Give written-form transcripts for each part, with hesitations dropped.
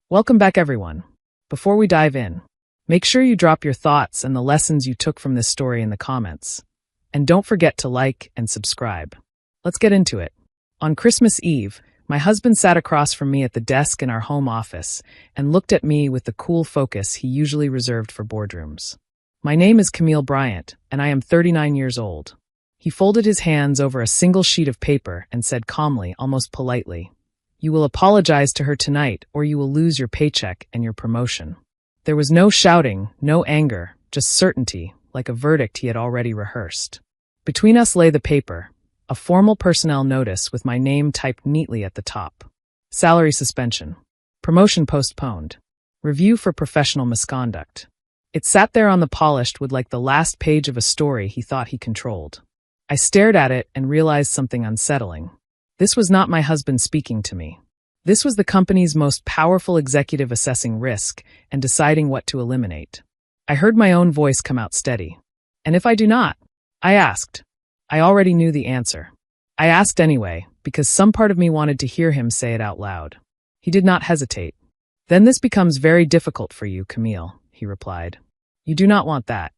Welcome back, everyone. Before we dive in, make sure you drop your thoughts and the lessons you took from this story in the comments. And don't forget to like and subscribe. Let's get into it. On Christmas Eve, my husband sat across from me at the desk in our home office and looked at me with the cool focus he usually reserved for boardrooms. My name is Camille Bryant, and I am 39 years old. He folded his hands over a single sheet of paper and said calmly, almost politely, "You will apologize to her tonight, or you will lose your paycheck and your promotion." There was no shouting, no anger, just certainty, like a verdict he had already rehearsed. Between us lay the paper, a formal personnel notice with my name typed neatly at the top. Salary suspension. Promotion postponed. Review for professional misconduct. It sat there on the polished wood like the last page of a story he thought he controlled. I stared at it and realized something unsettling. This was not my husband speaking to me. This was the company's most powerful executive assessing risk and deciding what to eliminate. I heard my own voice come out steady. "And if I do not?" I asked. I already knew the answer. I asked anyway, because some part of me wanted to hear him say it out loud. He did not hesitate. "Then this becomes very difficult for you, Camille," he replied. "You do not want that."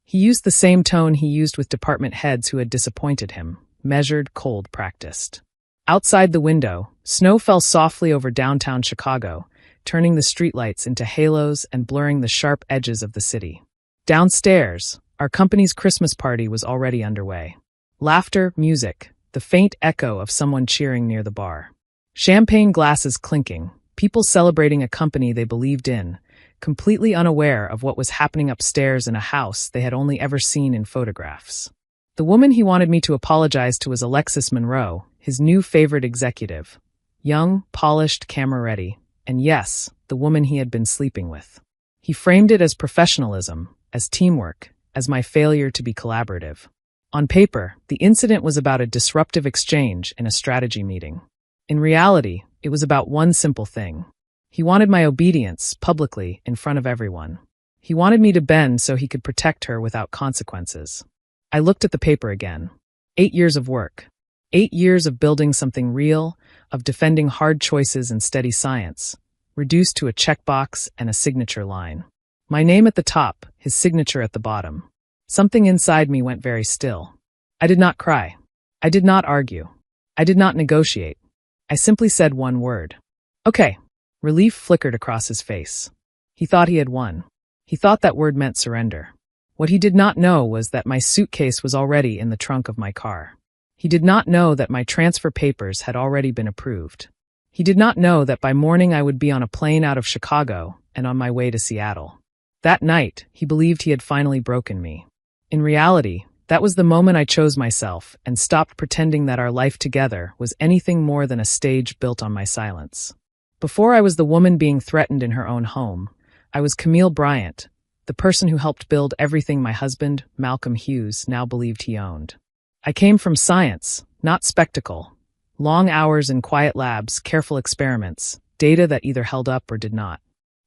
He used the same tone he used with department heads who had disappointed him, measured, cold, practiced. Outside the window, snow fell softly over downtown Chicago, turning the streetlights into halos and blurring the sharp edges of the city. Downstairs, our company's Christmas party was already underway. Laughter, music, the faint echo of someone cheering near the bar. Champagne glasses clinking, people celebrating a company they believed in, completely unaware of what was happening upstairs in a house they had only ever seen in photographs. The woman he wanted me to apologize to was Alexis Monroe, his new favorite executive. Young, polished, camera-ready, and yes, the woman he had been sleeping with. He framed it as professionalism, as teamwork, as my failure to be collaborative. On paper, the incident was about a disruptive exchange in a strategy meeting. In reality, it was about one simple thing. He wanted my obedience, publicly, in front of everyone. He wanted me to bend so he could protect her without consequences. I looked at the paper again. 8 years of work. 8 years of building something real, of defending hard choices and steady science, reduced to a checkbox and a signature line. My name at the top, his signature at the bottom. Something inside me went very still. I did not cry. I did not argue. I did not negotiate. I simply said one word. "Okay." Relief flickered across his face. He thought he had won. He thought that word meant surrender. What he did not know was that my suitcase was already in the trunk of my car. He did not know that my transfer papers had already been approved. He did not know that by morning I would be on a plane out of Chicago and on my way to Seattle. That night, he believed he had finally broken me. In reality, that was the moment I chose myself and stopped pretending that our life together was anything more than a stage built on my silence. Before I was the woman being threatened in her own home, I was Camille Bryant, the person who helped build everything my husband, Malcolm Hughes, now believed he owned. I came from science, not spectacle. Long hours in quiet labs, careful experiments, data that either held up or did not.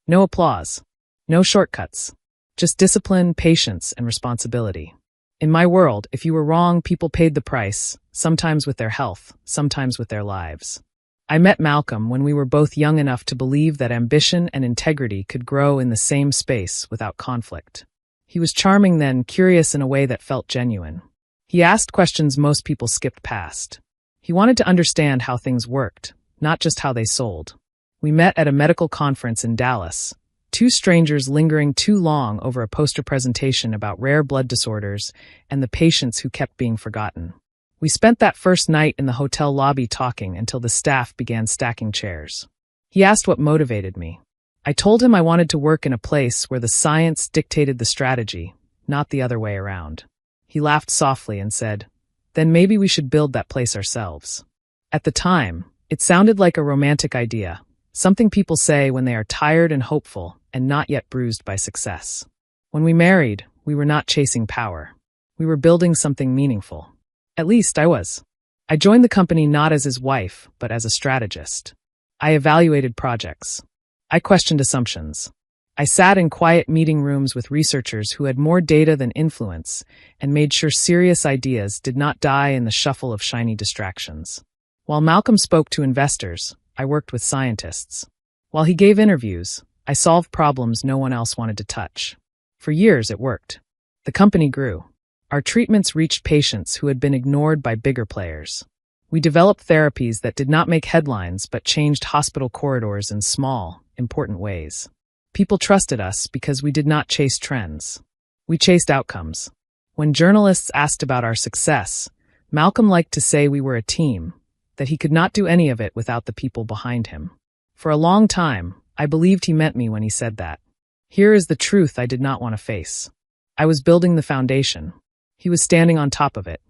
No applause. No shortcuts. Just discipline, patience, and responsibility. In my world, if you were wrong, people paid the price, sometimes with their health, sometimes with their lives. I met Malcolm when we were both young enough to believe that ambition and integrity could grow in the same space without conflict. He was charming then, curious in a way that felt genuine. He asked questions most people skipped past. He wanted to understand how things worked, not just how they sold. We met at a medical conference in Dallas, two strangers lingering too long over a poster presentation about rare blood disorders and the patients who kept being forgotten. We spent that first night in the hotel lobby talking until the staff began stacking chairs. He asked what motivated me. I told him I wanted to work in a place where the science dictated the strategy, not the other way around. He laughed softly and said, "Then maybe we should build that place ourselves." At the time, it sounded like a romantic idea, something people say when they are tired and hopeful and not yet bruised by success. When we married, we were not chasing power. We were building something meaningful. At least I was. I joined the company not as his wife, but as a strategist. I evaluated projects. I questioned assumptions. I sat in quiet meeting rooms with researchers who had more data than influence and made sure serious ideas did not die in the shuffle of shiny distractions. While Malcolm spoke to investors, I worked with scientists. While he gave interviews, I solved problems no one else wanted to touch. For years, it worked. The company grew. Our treatments reached patients who had been ignored by bigger players. We developed therapies that did not make headlines but changed hospital corridors in small, important ways. People trusted us because we did not chase trends. We chased outcomes. When journalists asked about our success, Malcolm liked to say we were a team, that he could not do any of it without the people behind him. For a long time, I believed he meant me when he said that. Here is the truth I did not want to face. I was building the foundation. He was standing on top of it.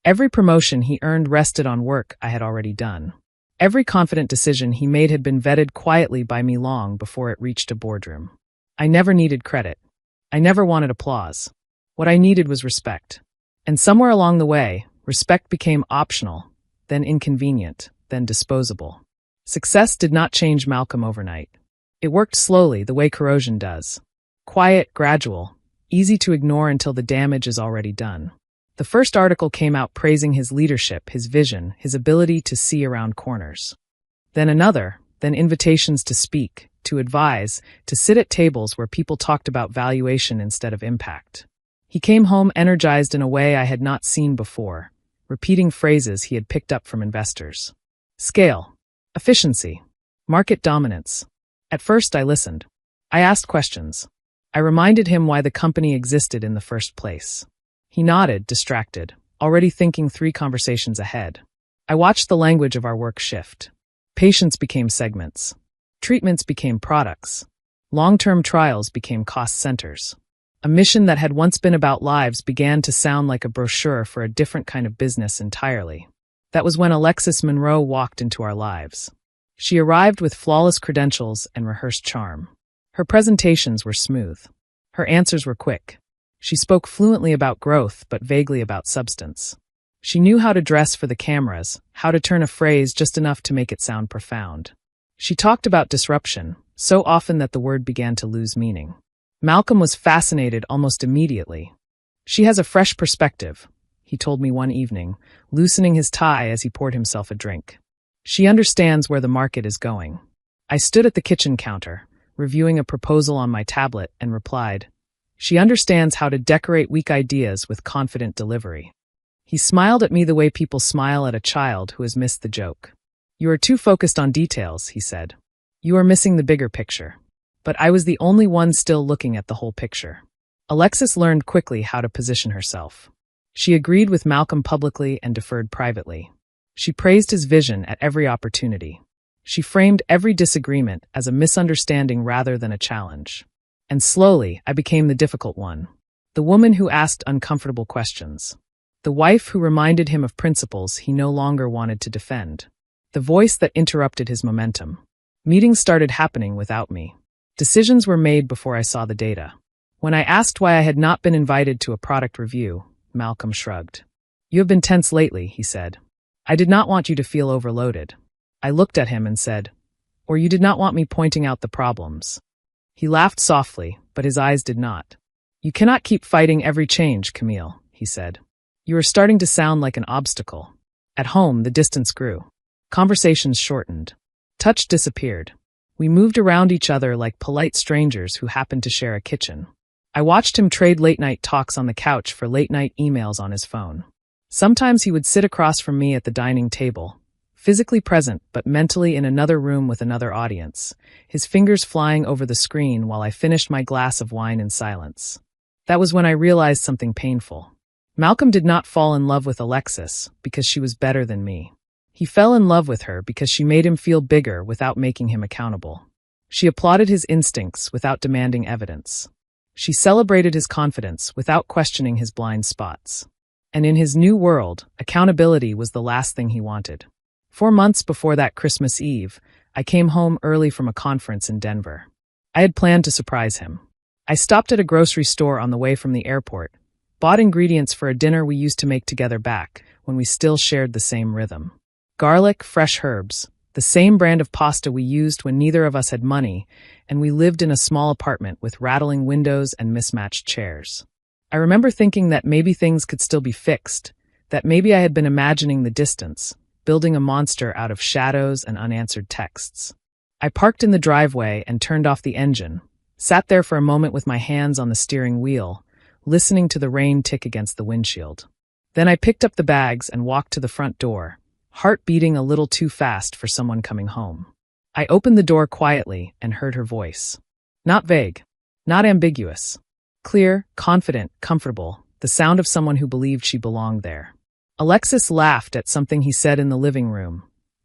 Every promotion he earned rested on work I had already done. Every confident decision he made had been vetted quietly by me long before it reached a boardroom. I never needed credit. I never wanted applause. What I needed was respect. And somewhere along the way, respect became optional, then inconvenient, then disposable. Success did not change Malcolm overnight. It worked slowly, the way corrosion does. Quiet, gradual, easy to ignore until the damage is already done. The first article came out praising his leadership, his vision, his ability to see around corners. Then another, then invitations to speak, to advise, to sit at tables where people talked about valuation instead of impact. He came home energized in a way I had not seen before, repeating phrases he had picked up from investors. Scale, efficiency, market dominance. At first I listened. I asked questions. I reminded him why the company existed in the first place. He nodded, distracted, already thinking 3 conversations ahead. I watched the language of our work shift. Patients became segments. Treatments became products. Long-term trials became cost centers. A mission that had once been about lives began to sound like a brochure for a different kind of business entirely. That was when Alexis Monroe walked into our lives. She arrived with flawless credentials and rehearsed charm. Her presentations were smooth. Her answers were quick. She spoke fluently about growth, but vaguely about substance. She knew how to dress for the cameras, how to turn a phrase just enough to make it sound profound. She talked about disruption, so often that the word began to lose meaning. Malcolm was fascinated almost immediately. She has a fresh perspective, he told me one evening, loosening his tie as he poured himself a drink. She understands where the market is going. I stood at the kitchen counter, reviewing a proposal on my tablet, and replied, "She understands how to decorate weak ideas with confident delivery." He smiled at me the way people smile at a child who has missed the joke. "You are too focused on details," he said. "You are missing the bigger picture." But I was the only one still looking at the whole picture. Alexis learned quickly how to position herself. She agreed with Malcolm publicly and deferred privately. She praised his vision at every opportunity. She framed every disagreement as a misunderstanding rather than a challenge. And slowly, I became the difficult one. The woman who asked uncomfortable questions. The wife who reminded him of principles he no longer wanted to defend. The voice that interrupted his momentum. Meetings started happening without me. Decisions were made before I saw the data. When I asked why I had not been invited to a product review, Malcolm shrugged. "You have been tense lately," he said. "I did not want you to feel overloaded." I looked at him and said, "Or you did not want me pointing out the problems." He laughed softly, but his eyes did not. "You cannot keep fighting every change, Camille," he said. "You are starting to sound like an obstacle." At home, the distance grew. Conversations shortened. Touch disappeared. We moved around each other like polite strangers who happened to share a kitchen. I watched him trade late-night talks on the couch for late-night emails on his phone. Sometimes he would sit across from me at the dining table, physically present but mentally in another room with another audience, his fingers flying over the screen while I finished my glass of wine in silence. That was when I realized something painful. Malcolm did not fall in love with Alexis because she was better than me. He fell in love with her because she made him feel bigger without making him accountable. She applauded his instincts without demanding evidence. She celebrated his confidence without questioning his blind spots. And in his new world, accountability was the last thing he wanted. 4 months before that Christmas Eve, I came home early from a conference in Denver. I had planned to surprise him. I stopped at a grocery store on the way from the airport, bought ingredients for a dinner we used to make together back when we still shared the same rhythm. Garlic, fresh herbs, the same brand of pasta we used when neither of us had money, and we lived in a small apartment with rattling windows and mismatched chairs. I remember thinking that maybe things could still be fixed, that maybe I had been imagining the distance, building a monster out of shadows and unanswered texts. I parked in the driveway and turned off the engine, sat there for a moment with my hands on the steering wheel, listening to the rain tick against the windshield. Then I picked up the bags and walked to the front door, heart beating a little too fast for someone coming home. I opened the door quietly and heard her voice. Not vague, not ambiguous. Clear, confident, comfortable, the sound of someone who believed she belonged there. Alexis laughed at something he said in the living room,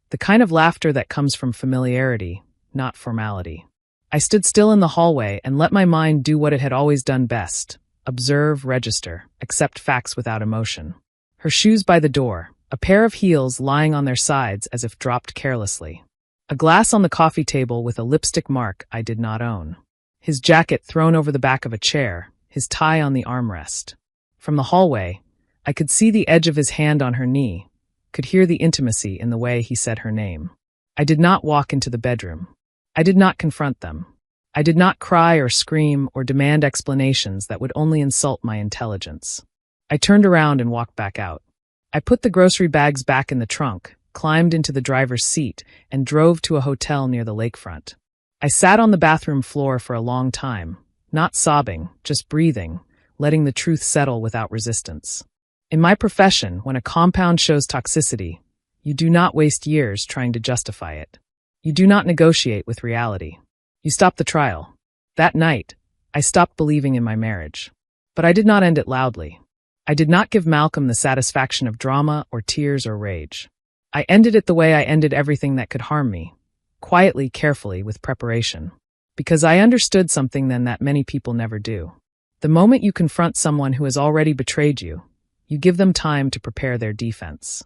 the kind of laughter that comes from familiarity, not formality. I stood still in the hallway and let my mind do what it had always done best: observe, register, accept facts without emotion. Her shoes by the door, a pair of heels lying on their sides as if dropped carelessly. A glass on the coffee table with a lipstick mark I did not own. His jacket thrown over the back of a chair, his tie on the armrest. From the hallway, I could see the edge of his hand on her knee, could hear the intimacy in the way he said her name. I did not walk into the bedroom. I did not confront them. I did not cry or scream or demand explanations that would only insult my intelligence. I turned around and walked back out. I put the grocery bags back in the trunk, climbed into the driver's seat, and drove to a hotel near the lakefront. I sat on the bathroom floor for a long time, not sobbing, just breathing, letting the truth settle without resistance. In my profession, when a compound shows toxicity, you do not waste years trying to justify it. You do not negotiate with reality. You stop the trial. That night, I stopped believing in my marriage. But I did not end it loudly. I did not give Malcolm the satisfaction of drama or tears or rage. I ended it the way I ended everything that could harm me, quietly, carefully, with preparation. Because I understood something then that many people never do. The moment you confront someone who has already betrayed you, you give them time to prepare their defense.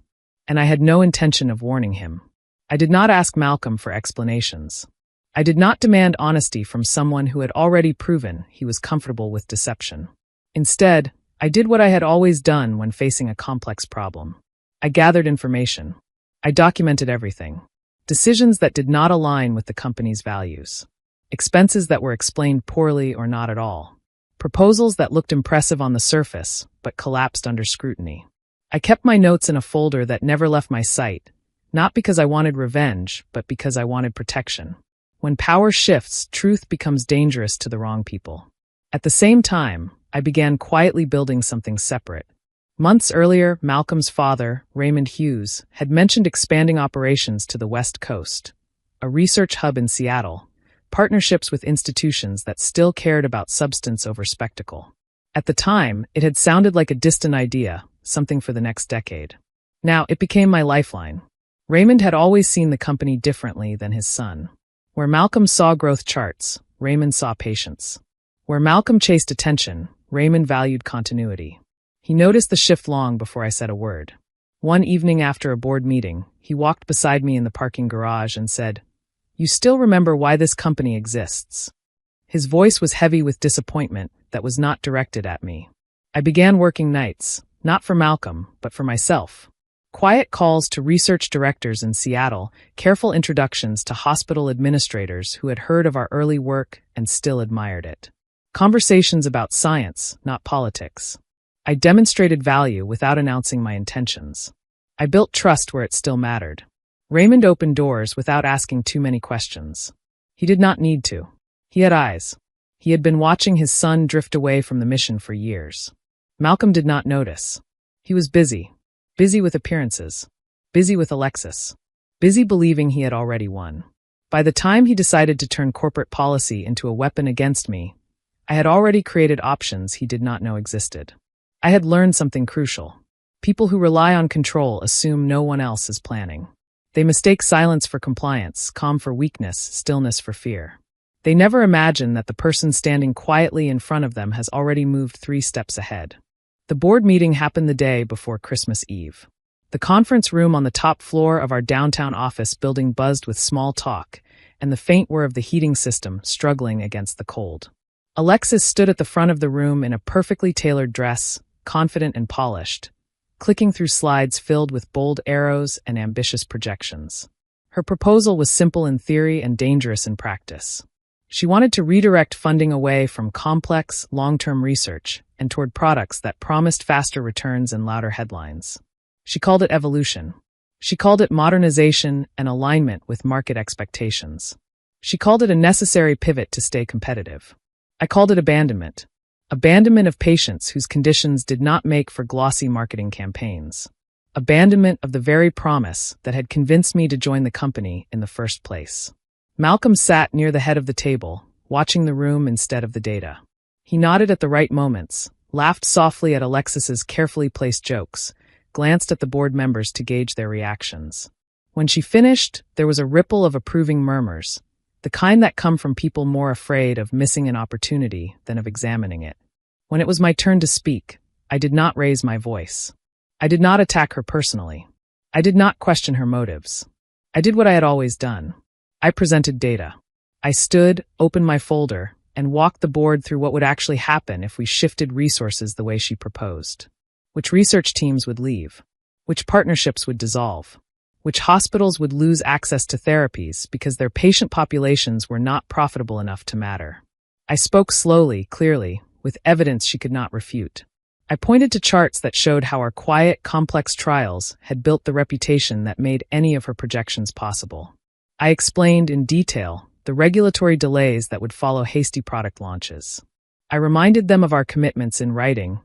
And I had no intention of warning him. I did not ask Malcolm for explanations. I did not demand honesty from someone who had already proven he was comfortable with deception. Instead, I did what I had always done when facing a complex problem. I gathered information. I documented everything. Decisions that did not align with the company's values. Expenses that were explained poorly or not at all. Proposals that looked impressive on the surface, but collapsed under scrutiny. I kept my notes in a folder that never left my sight, not because I wanted revenge, but because I wanted protection. When power shifts, truth becomes dangerous to the wrong people. At the same time, I began quietly building something separate. Months earlier, Malcolm's father, Raymond Hughes, had mentioned expanding operations to the West Coast, a research hub in Seattle, partnerships with institutions that still cared about substance over spectacle. At the time, it had sounded like a distant idea, something for the next decade. Now, it became my lifeline. Raymond had always seen the company differently than his son. Where Malcolm saw growth charts, Raymond saw patience. Where Malcolm chased attention, Raymond valued continuity. He noticed the shift long before I said a word. One evening after a board meeting, he walked beside me in the parking garage and said, "You still remember why this company exists?" His voice was heavy with disappointment that was not directed at me. I began working nights, not for Malcolm, but for myself. Quiet calls to research directors in Seattle, careful introductions to hospital administrators who had heard of our early work and still admired it. Conversations about science, not politics. I demonstrated value without announcing my intentions. I built trust where it still mattered. Raymond opened doors without asking too many questions. He did not need to. He had eyes. He had been watching his son drift away from the mission for years. Malcolm did not notice. He was busy. Busy with appearances. Busy with Alexis. Busy believing he had already won. By the time he decided to turn corporate policy into a weapon against me, I had already created options he did not know existed. I had learned something crucial. People who rely on control assume no one else is planning. They mistake silence for compliance, calm for weakness, stillness for fear. They never imagine that the person standing quietly in front of them has already moved 3 steps ahead. The board meeting happened the day before Christmas Eve. The conference room on the top floor of our downtown office building buzzed with small talk, and the faint whir of the heating system struggling against the cold. Alexis stood at the front of the room in a perfectly tailored dress, confident and polished, clicking through slides filled with bold arrows and ambitious projections. Her proposal was simple in theory and dangerous in practice. She wanted to redirect funding away from complex, long-term research and toward products that promised faster returns and louder headlines. She called it evolution. She called it modernization and alignment with market expectations. She called it a necessary pivot to stay competitive. I called it abandonment. Abandonment of patients whose conditions did not make for glossy marketing campaigns. Abandonment of the very promise that had convinced me to join the company in the first place. Malcolm sat near the head of the table, watching the room instead of the data. He nodded at the right moments, laughed softly at Alexis's carefully placed jokes, glanced at the board members to gauge their reactions. When she finished, there was a ripple of approving murmurs, the kind that come from people more afraid of missing an opportunity than of examining it. When it was my turn to speak, I did not raise my voice. I did not attack her personally. I did not question her motives. I did what I had always done. I presented data. I stood, opened my folder, and walked the board through what would actually happen if we shifted resources the way she proposed. Which research teams would leave, which partnerships would dissolve, which hospitals would lose access to therapies because their patient populations were not profitable enough to matter. I spoke slowly, clearly, with evidence she could not refute. I pointed to charts that showed how our quiet, complex trials had built the reputation that made any of her projections possible. I explained in detail the regulatory delays that would follow hasty product launches. I reminded them of our commitments in writing,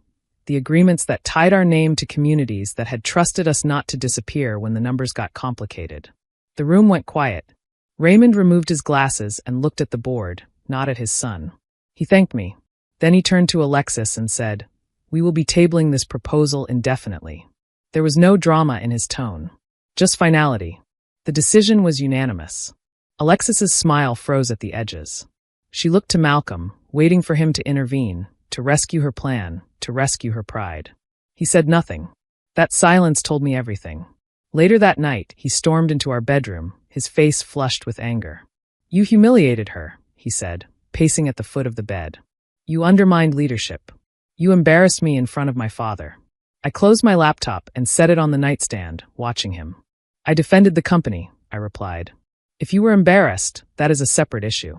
the agreements that tied our name to communities that had trusted us not to disappear when the numbers got complicated. The room went quiet. Raymond removed his glasses and looked at the board, not at his son. He thanked me. Then he turned to Alexis and said, "We will be tabling this proposal indefinitely." There was no drama in his tone, just finality. The decision was unanimous. Alexis's smile froze at the edges. She looked to Malcolm, waiting for him to intervene, to rescue her plan, to rescue her pride. He said nothing. That silence told me everything. Later that night, he stormed into our bedroom, his face flushed with anger. "You humiliated her," he said, pacing at the foot of the bed. "You undermined leadership. You embarrassed me in front of my father." I closed my laptop and set it on the nightstand, watching him. "I defended the company," I replied. "If you were embarrassed, that is a separate issue."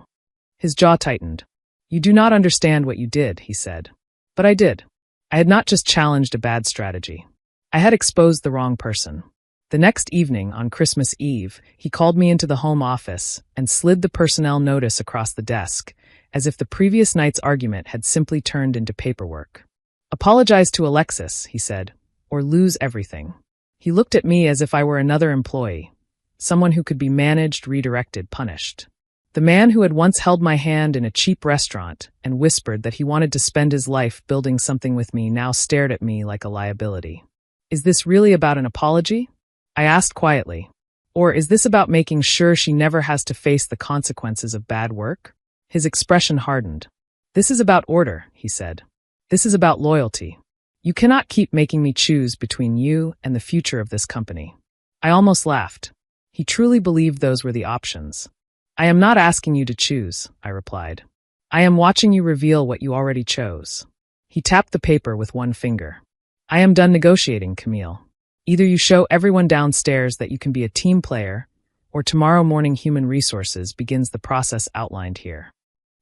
His jaw tightened. "You do not understand what you did," he said. But I did. I had not just challenged a bad strategy. I had exposed the wrong person. The next evening, on Christmas Eve, he called me into the home office and slid the personnel notice across the desk, as if the previous night's argument had simply turned into paperwork. "Apologize to Alexis," he said, "or lose everything." He looked at me as if I were another employee, someone who could be managed, redirected, punished. The man who had once held my hand in a cheap restaurant and whispered that he wanted to spend his life building something with me now stared at me like a liability. "Is this really about an apology?" I asked quietly. "Or is this about making sure she never has to face the consequences of bad work?" His expression hardened. "This is about order," he said. "This is about loyalty. You cannot keep making me choose between you and the future of this company." I almost laughed. He truly believed those were the options. "I am not asking you to choose," I replied. "I am watching you reveal what you already chose." He tapped the paper with one finger. "I am done negotiating, Camille. Either you show everyone downstairs that you can be a team player, or tomorrow morning human resources begins the process outlined here."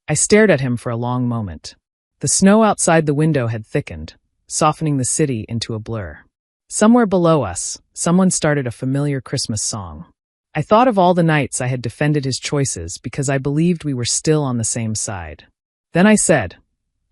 I stared at him for a long moment. The snow outside the window had thickened, softening the city into a blur. Somewhere below us, someone started a familiar Christmas song. I thought of all the nights I had defended his choices because I believed we were still on the same side. Then I said,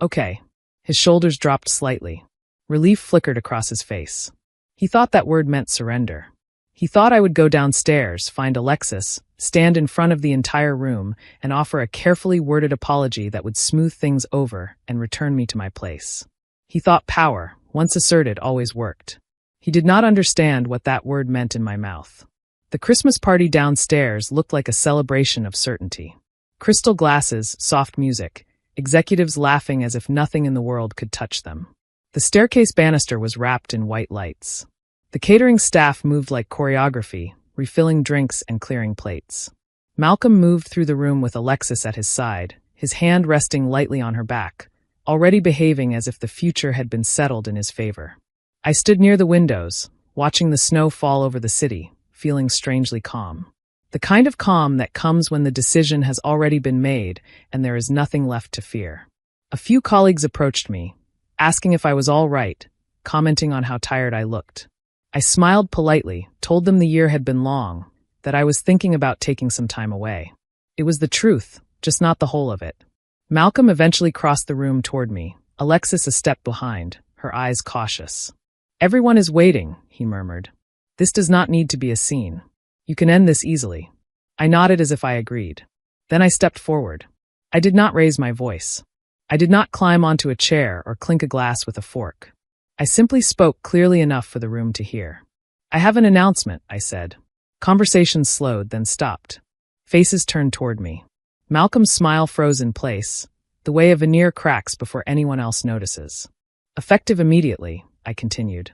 "Okay." His shoulders dropped slightly. Relief flickered across his face. He thought that word meant surrender. He thought I would go downstairs, find Alexis, stand in front of the entire room, and offer a carefully worded apology that would smooth things over and return me to my place. He thought power, once asserted, always worked. He did not understand what that word meant in my mouth. The Christmas party downstairs looked like a celebration of certainty. Crystal glasses, soft music, executives laughing as if nothing in the world could touch them. The staircase banister was wrapped in white lights. The catering staff moved like choreography, refilling drinks and clearing plates. Malcolm moved through the room with Alexis at his side, his hand resting lightly on her back, already behaving as if the future had been settled in his favor. I stood near the windows, watching the snow fall over the city, feeling strangely calm. The kind of calm that comes when the decision has already been made and there is nothing left to fear. A few colleagues approached me, asking if I was all right, commenting on how tired I looked. I smiled politely, told them the year had been long, that I was thinking about taking some time away. It was the truth, just not the whole of it. Malcolm eventually crossed the room toward me, Alexis a step behind, her eyes cautious. "Everyone is waiting," he murmured. "This does not need to be a scene. You can end this easily." I nodded as if I agreed. Then I stepped forward. I did not raise my voice. I did not climb onto a chair or clink a glass with a fork. I simply spoke clearly enough for the room to hear. "I have an announcement," I said. Conversation slowed, then stopped. Faces turned toward me. Malcolm's smile froze in place, the way a veneer cracks before anyone else notices. "Effective immediately," I continued.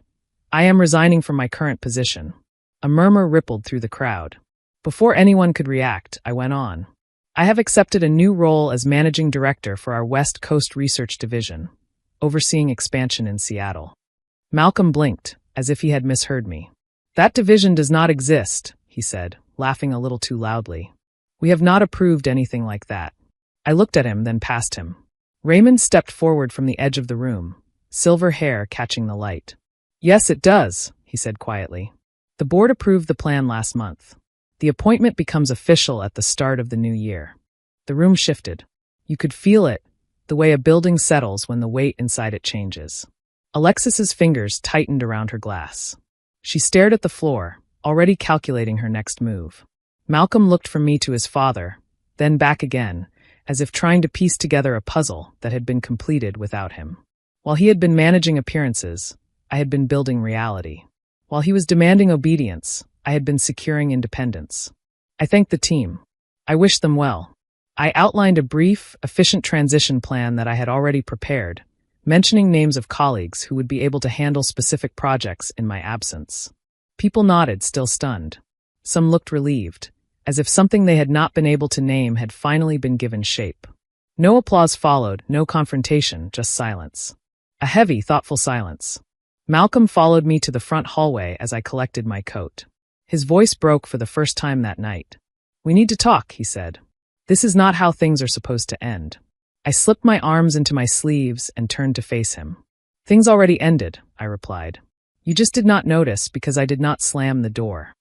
"I am resigning from my current position." A murmur rippled through the crowd. Before anyone could react, I went on. "I have accepted a new role as managing director for our West Coast Research Division, overseeing expansion in Seattle." Malcolm blinked, as if he had misheard me. "That division does not exist," he said, laughing a little too loudly. "We have not approved anything like that." I looked at him, then past him. Raymond stepped forward from the edge of the room, silver hair catching the light. "Yes, it does," he said quietly. "The board approved the plan last month. The appointment becomes official at the start of the new year." The room shifted. You could feel it, the way a building settles when the weight inside it changes. Alexis's fingers tightened around her glass. She stared at the floor, already calculating her next move. Malcolm looked from me to his father, then back again, as if trying to piece together a puzzle that had been completed without him. While he had been managing appearances, I had been building reality. While he was demanding obedience, I had been securing independence. I thanked the team. I wished them well. I outlined a brief, efficient transition plan that I had already prepared, mentioning names of colleagues who would be able to handle specific projects in my absence. People nodded, still stunned. Some looked relieved, as if something they had not been able to name had finally been given shape. No applause followed, no confrontation, just silence. A heavy, thoughtful silence. Malcolm followed me to the front hallway as I collected my coat. His voice broke for the first time that night. "We need to talk," he said. "This is not how things are supposed to end." I slipped my arms into my sleeves and turned to face him. "Things already ended," I replied. "You just did not notice because I did not slam the door."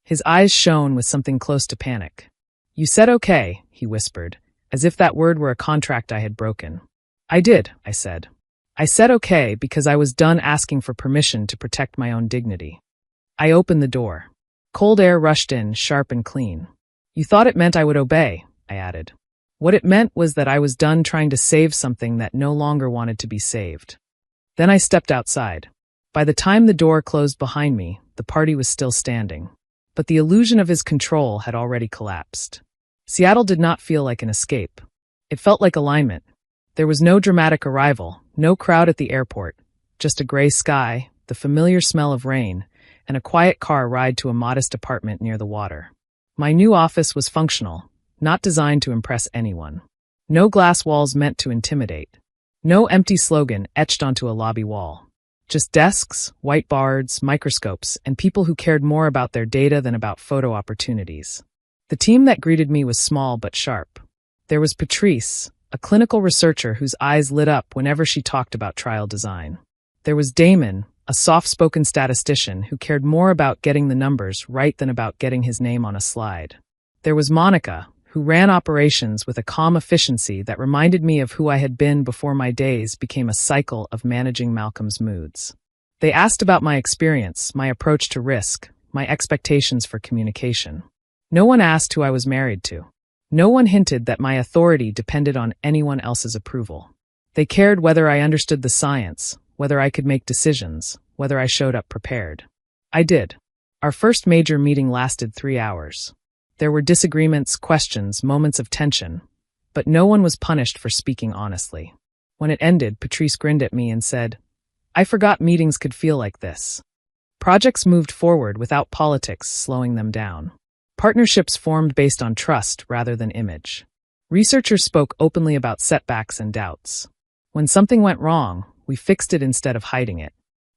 His eyes shone with something close to panic. "You said okay," he whispered, as if that word were a contract I had broken. "I did," I said. "I said okay because I was done asking for permission to protect my own dignity." I opened the door. Cold air rushed in, sharp and clean. "You thought it meant I would obey," I added. "What it meant was that I was done trying to save something that no longer wanted to be saved." Then I stepped outside. By the time the door closed behind me, the party was still standing. But the illusion of his control had already collapsed. Seattle did not feel like an escape. It felt like alignment. There was no dramatic arrival, no crowd at the airport, just a gray sky, the familiar smell of rain, and a quiet car ride to a modest apartment near the water. My new office was functional, not designed to impress anyone. No glass walls meant to intimidate. No empty slogan etched onto a lobby wall. Just desks, whiteboards, microscopes, and people who cared more about their data than about photo opportunities. The team that greeted me was small but sharp. There was Patrice, a clinical researcher whose eyes lit up whenever she talked about trial design. There was Damon, a soft-spoken statistician who cared more about getting the numbers right than about getting his name on a slide. There was Monica, who ran operations with a calm efficiency that reminded me of who I had been before my days became a cycle of managing Malcolm's moods. They asked about my experience, my approach to risk, my expectations for communication. No one asked who I was married to. No one hinted that my authority depended on anyone else's approval. They cared whether I understood the science, whether I could make decisions, whether I showed up prepared. I did. Our first major meeting lasted 3 hours. There were disagreements, questions, moments of tension, but no one was punished for speaking honestly. When it ended, Patrice grinned at me and said, "I forgot meetings could feel like this." Projects moved forward without politics slowing them down. Partnerships formed based on trust rather than image. Researchers spoke openly about setbacks and doubts. When something went wrong, we fixed it instead of hiding it.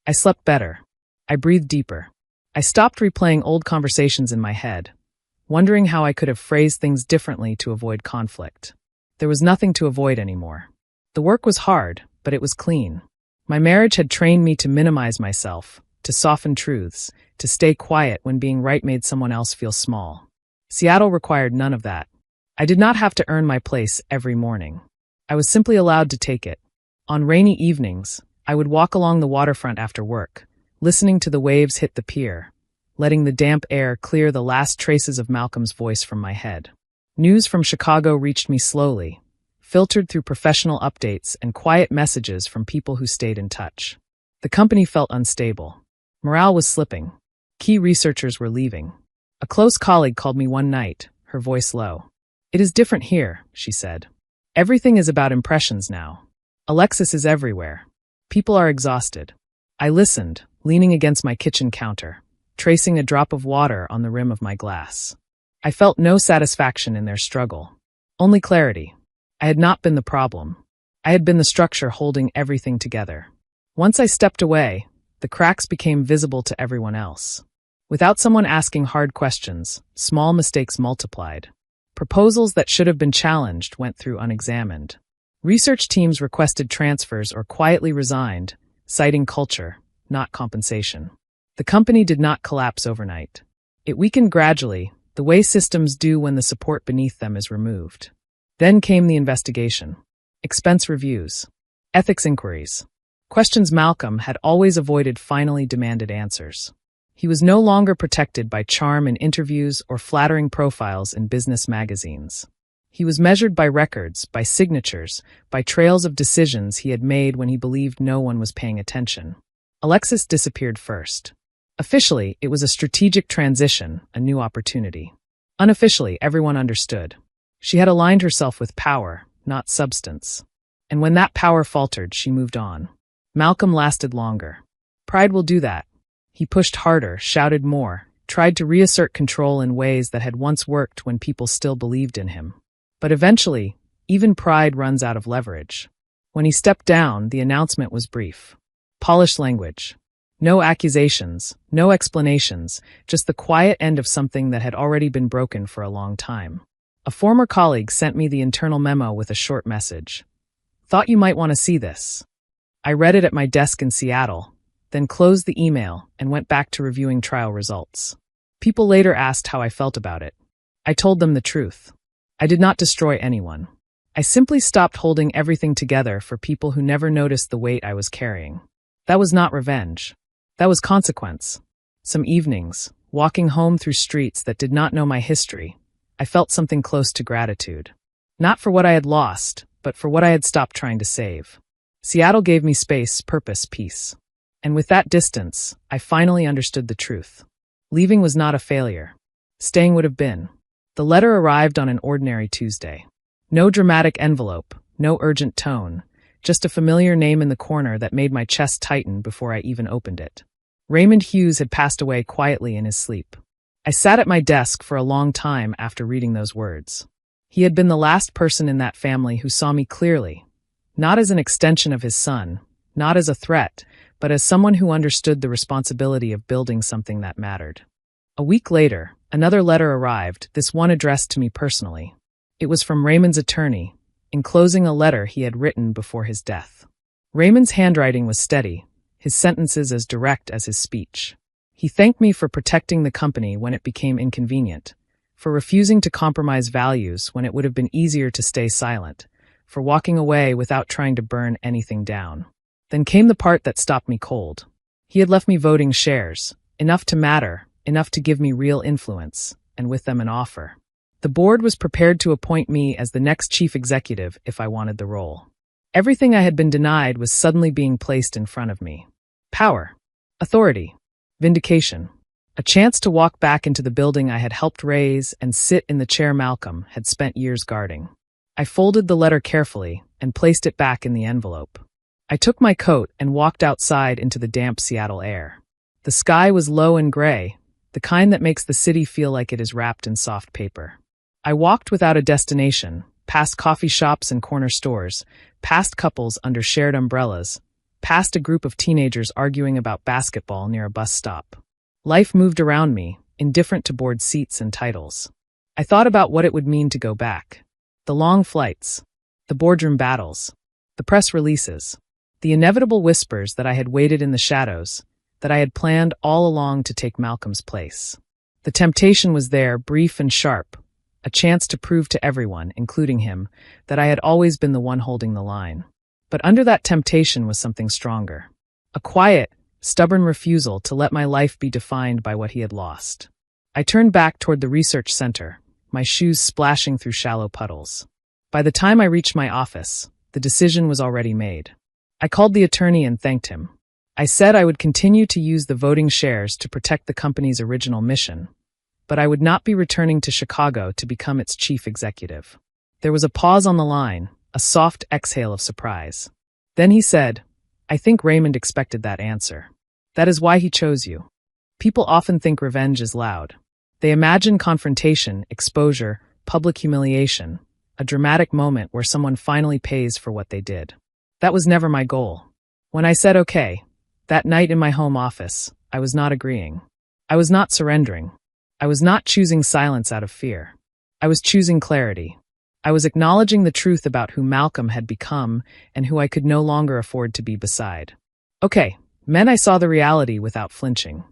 I slept better. I breathed deeper. I stopped replaying old conversations in my head, wondering how I could have phrased things differently to avoid conflict. There was nothing to avoid anymore. The work was hard, but it was clean. My marriage had trained me to minimize myself, to soften truths, to stay quiet when being right made someone else feel small. Seattle required none of that. I did not have to earn my place every morning. I was simply allowed to take it. On rainy evenings, I would walk along the waterfront after work, listening to the waves hit the pier, letting the damp air clear the last traces of Malcolm's voice from my head. News from Chicago reached me slowly, filtered through professional updates and quiet messages from people who stayed in touch. The company felt unstable. Morale was slipping. Key researchers were leaving. A close colleague called me one night, her voice low. "It is different here," she said. "Everything is about impressions now. Alexis is everywhere. People are exhausted." I listened, leaning against my kitchen counter, tracing a drop of water on the rim of my glass. I felt no satisfaction in their struggle, only clarity. I had not been the problem. I had been the structure holding everything together. Once I stepped away, the cracks became visible to everyone else. Without someone asking hard questions, small mistakes multiplied. Proposals that should have been challenged went through unexamined. Research teams requested transfers or quietly resigned, citing culture, not compensation. The company did not collapse overnight. It weakened gradually, the way systems do when the support beneath them is removed. Then came the investigation. Expense reviews. Ethics inquiries. Questions Malcolm had always avoided finally demanded answers. He was no longer protected by charm in interviews or flattering profiles in business magazines. He was measured by records, by signatures, by trails of decisions he had made when he believed no one was paying attention. Alexis disappeared first. Officially, it was a strategic transition, a new opportunity. Unofficially, everyone understood. She had aligned herself with power, not substance. And when that power faltered, she moved on. Malcolm lasted longer. Pride will do that. He pushed harder, shouted more, tried to reassert control in ways that had once worked when people still believed in him. But eventually, even pride runs out of leverage. When he stepped down, the announcement was brief. Polished language. No accusations, no explanations, just the quiet end of something that had already been broken for a long time. A former colleague sent me the internal memo with a short message. "Thought you might want to see this." I read it at my desk in Seattle, then closed the email and went back to reviewing trial results. People later asked how I felt about it. I told them the truth. I did not destroy anyone. I simply stopped holding everything together for people who never noticed the weight I was carrying. That was not revenge. That was consequence. Some evenings, walking home through streets that did not know my history, I felt something close to gratitude. Not for what I had lost, but for what I had stopped trying to save. Seattle gave me space, purpose, peace. And with that distance, I finally understood the truth. Leaving was not a failure. Staying would have been. The letter arrived on an ordinary Tuesday. No dramatic envelope, no urgent tone, just a familiar name in the corner that made my chest tighten before I even opened it. Raymond Hughes had passed away quietly in his sleep. I sat at my desk for a long time after reading those words. He had been the last person in that family who saw me clearly, not as an extension of his son, not as a threat, but as someone who understood the responsibility of building something that mattered. A week later, another letter arrived, this one addressed to me personally. It was from Raymond's attorney, enclosing a letter he had written before his death. Raymond's handwriting was steady, his sentences as direct as his speech. He thanked me for protecting the company when it became inconvenient, for refusing to compromise values when it would have been easier to stay silent, for walking away without trying to burn anything down. Then came the part that stopped me cold. He had left me voting shares, enough to matter, enough to give me real influence, and with them an offer. The board was prepared to appoint me as the next chief executive if I wanted the role. Everything I had been denied was suddenly being placed in front of me. Power, authority, vindication, a chance to walk back into the building I had helped raise and sit in the chair Malcolm had spent years guarding. I folded the letter carefully and placed it back in the envelope. I took my coat and walked outside into the damp Seattle air. The sky was low and gray, the kind that makes the city feel like it is wrapped in soft paper. I walked without a destination, past coffee shops and corner stores, past couples under shared umbrellas, past a group of teenagers arguing about basketball near a bus stop. Life moved around me, indifferent to board seats and titles. I thought about what it would mean to go back. The long flights, the boardroom battles, the press releases, the inevitable whispers that I had waited in the shadows, that I had planned all along to take Malcolm's place. The temptation was there, brief and sharp, a chance to prove to everyone, including him, that I had always been the one holding the line. But under that temptation was something stronger. A quiet, stubborn refusal to let my life be defined by what he had lost. I turned back toward the research center, my shoes splashing through shallow puddles. By the time I reached my office, the decision was already made. I called the attorney and thanked him. I said I would continue to use the voting shares to protect the company's original mission, but I would not be returning to Chicago to become its chief executive. There was a pause on the line, a soft exhale of surprise. Then he said, "I think Raymond expected that answer. That is why he chose you." People often think revenge is loud. They imagine confrontation, exposure, public humiliation, a dramatic moment where someone finally pays for what they did. That was never my goal. When I said okay, that night in my home office, I was not agreeing. I was not surrendering. I was not choosing silence out of fear. I was choosing clarity. I was acknowledging the truth about who Malcolm had become and who I could no longer afford to be beside. Okay, meant I saw the reality without flinching.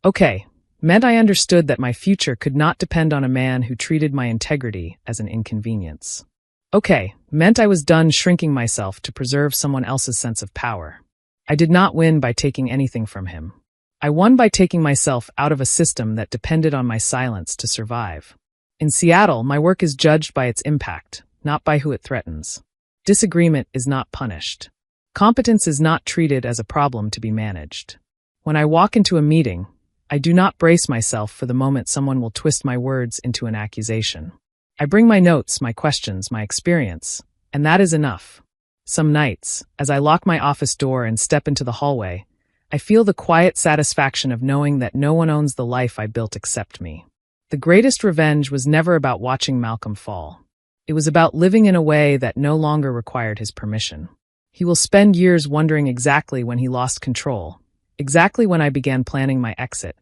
Okay, meant I understood that my future could not depend on a man who treated my integrity as an inconvenience. Okay, meant I was done shrinking myself to preserve someone else's sense of power. I did not win by taking anything from him. I won by taking myself out of a system that depended on my silence to survive. In Seattle, my work is judged by its impact, not by who it threatens. Disagreement is not punished. Competence is not treated as a problem to be managed. When I walk into a meeting, I do not brace myself for the moment someone will twist my words into an accusation. I bring my notes, my questions, my experience, and that is enough. Some nights, as I lock my office door and step into the hallway, I feel the quiet satisfaction of knowing that no one owns the life I built except me. The greatest revenge was never about watching Malcolm fall. It was about living in a way that no longer required his permission. He will spend years wondering exactly when he lost control, exactly when I began planning my exit,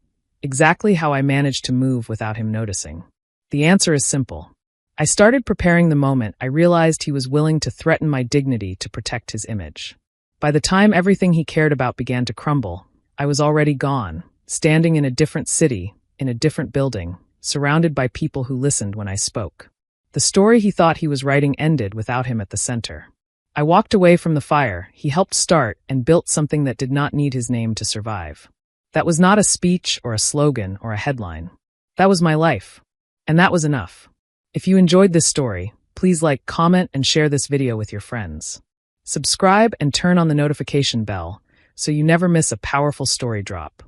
exactly how I managed to move without him noticing. The answer is simple. I started preparing the moment I realized he was willing to threaten my dignity to protect his image. By the time everything he cared about began to crumble, I was already gone, standing in a different city, in a different building, surrounded by people who listened when I spoke. The story he thought he was writing ended without him at the center. I walked away from the fire he helped start and built something that did not need his name to survive. That was not a speech or a slogan or a headline. That was my life. And that was enough. If you enjoyed this story, please like, comment, and share this video with your friends. Subscribe and turn on the notification bell so you never miss a powerful story drop.